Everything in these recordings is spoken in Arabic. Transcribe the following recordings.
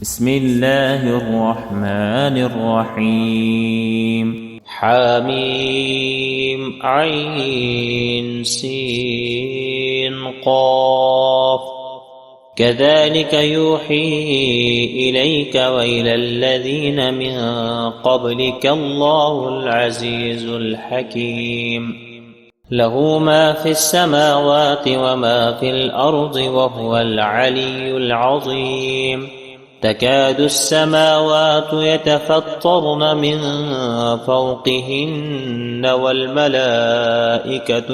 بسم الله الرحمن الرحيم. حميم عين سين قاف. كذلك يوحي إليك وإلى الذين من قبلك الله العزيز الحكيم. له ما في السماوات وما في الأرض وهو العلي العظيم. تكاد السماوات يتفطرن من فوقهن والملائكة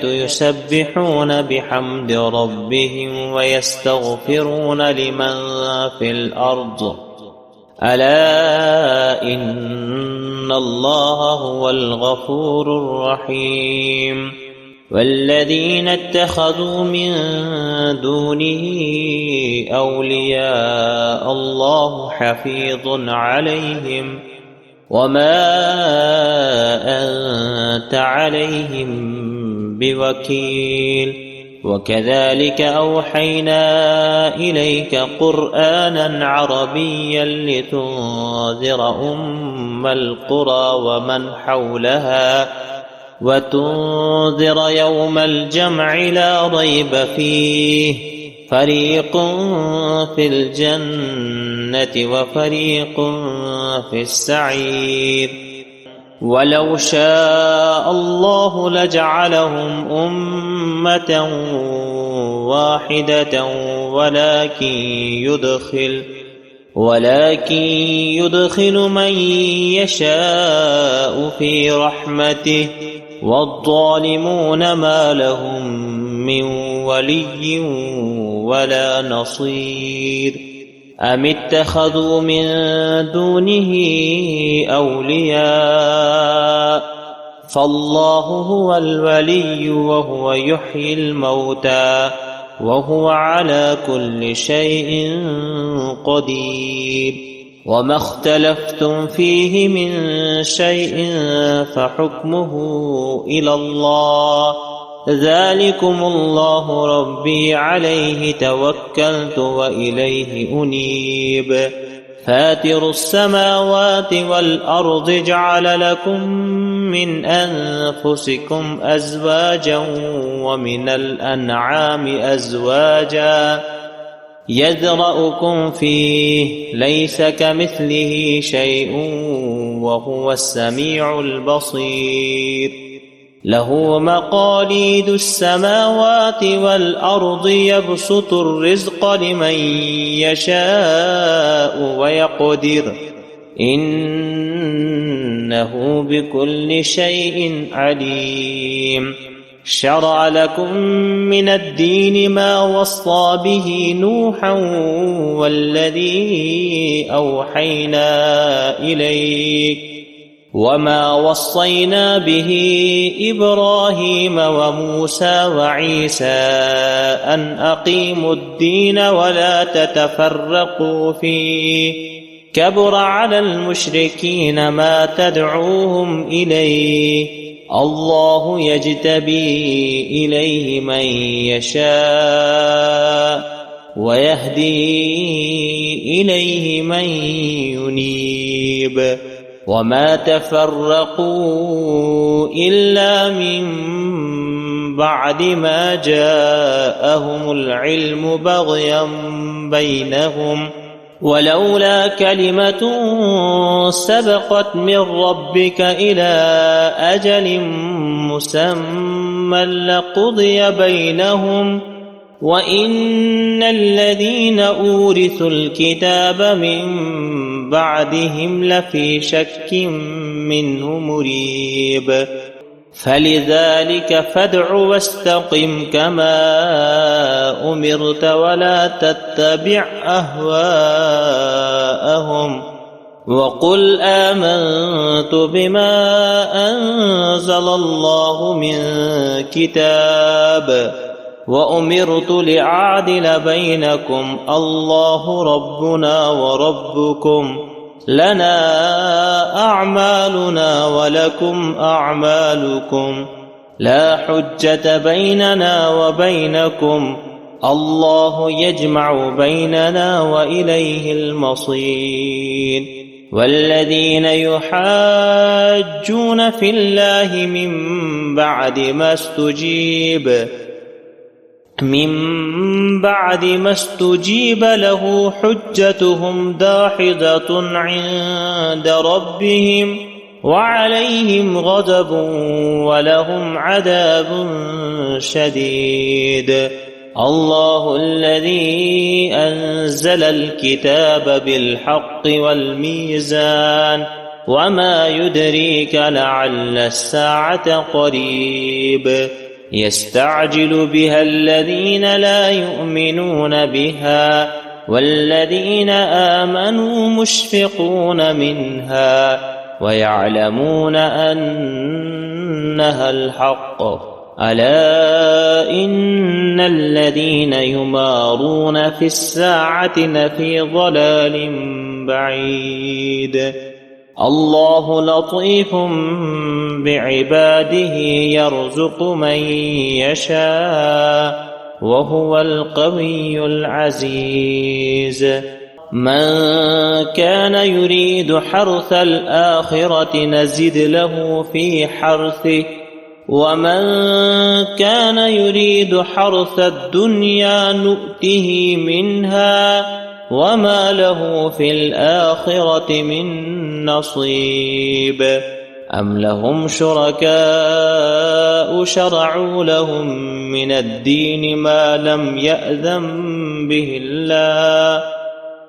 يسبحون بحمد ربهم ويستغفرون لمن في الأرض ألا إن الله هو الغفور الرحيم. والذين اتخذوا من دونه أولياء الله حفيظ عليهم وما أنت عليهم بوكيل. وكذلك أوحينا إليك قرآنا عربيا لتنذر أم القرى ومن حولها وتنذر يوم الجمع لا ريب فيه فريق في الجنة وفريق في السعير. ولو شاء الله لجعلهم أمة واحدة ولكن يدخل من يشاء في رحمته والظالمون ما لهم من ولي ولا نصير. أم اتخذوا من دونه أولياء فالله هو الولي وهو يحيي الموتى وهو على كل شيء قدير. وما اختلفتم فيه من شيء فحكمه إلى الله ذلكم الله ربي عليه توكلت وإليه أنيب. فاتر السماوات والأرض جعل لكم من أنفسكم أزواجا ومن الأنعام أزواجا يذرأكم فيه ليس كمثله شيء وهو السميع البصير. له مقاليد السماوات والأرض يبسط الرزق لمن يشاء ويقدر إنه بكل شيء عليم. شرع لكم من الدين ما وصى به نوحا والذي أوحينا إليك وما وصينا به إبراهيم وموسى وعيسى أن أقيموا الدين ولا تتفرقوا فيه كبر على المشركين ما تدعوهم إليه الله يجتبي إليه من يشاء ويهدي إليه من ينيب. وما تفرقوا إلا من بعد ما جاءهم العلم بغيا بينهم ولولا كلمة سبقت من ربك إلى أجل مسمى لقضي بينهم وإن الذين أورثوا الكتاب من بعدهم لفي شك منه مريب. فلذلك فادع واستقم كما أمرت ولا تتبع أهواءهم وقل آمنت بما أنزل الله من كتاب وأمرت لأعدل بينكم الله ربنا وربكم لنا أعمالنا ولكم أعمالكم لا حجة بيننا وبينكم الله يجمع بيننا وإليه المصير والذين يحاجون في الله من بعد ما استجيب له حجتهم داحضة عند ربهم وعليهم غضب ولهم عذاب شديد الله الذي أنزل الكتاب بالحق والميزان وما يدريك لعل الساعة قريب يستعجل بها الذين لا يؤمنون بها والذين آمنوا مشفقون منها ويعلمون أنها الحق ألا إن الذين يمارون في الساعة لفي ضلال بعيد الله لطيف بعباده يرزق من يشاء وهو القوي العزيز من كان يريد حرث الآخرة نزد له في حرثه ومن كان يريد حرث الدنيا نؤته منها وما له في الآخرة من نصيب أم لهم شركاء شرعوا لهم من الدين ما لم يأذن به الله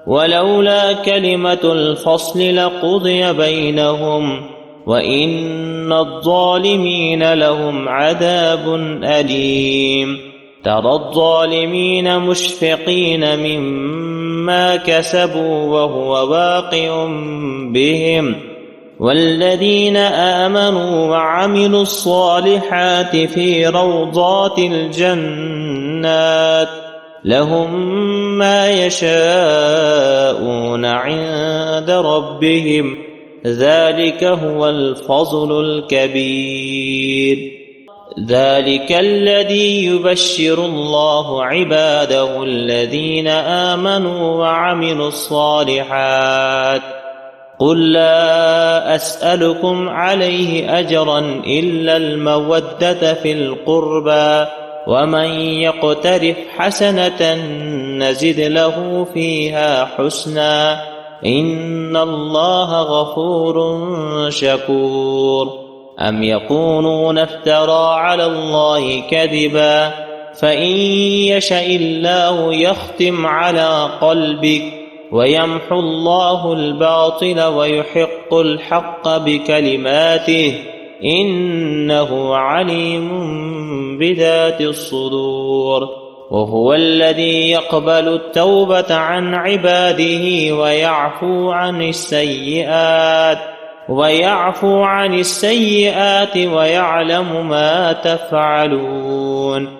ولولا كلمة الفصل لقضي بينهم وإن الظالمين لهم عذاب أليم ترى الظالمين مشفقين مما كسبوا وهو واقع بهم والذين آمنوا وعملوا الصالحات في روضات الجنات لهم ما يشاءون عند ربهم ذلك هو الفضل الكبير ذلك الذي يبشر الله عباده الذين آمنوا وعملوا الصالحات قل لا أسألكم عليه أجرا إلا المودة في القربى ومن يقترف حسنة نزد له فيها حسنا إن الله غفور شكور أم يقولون افترى على الله كذبا فإن يشأ الله يختم على قلبك ويمحو الله الباطل ويحق الحق بكلماته إنه عليم بذات الصدور وهو الذي يقبل التوبة عن عباده ويعفو عن السيئات ويعلم ما تفعلون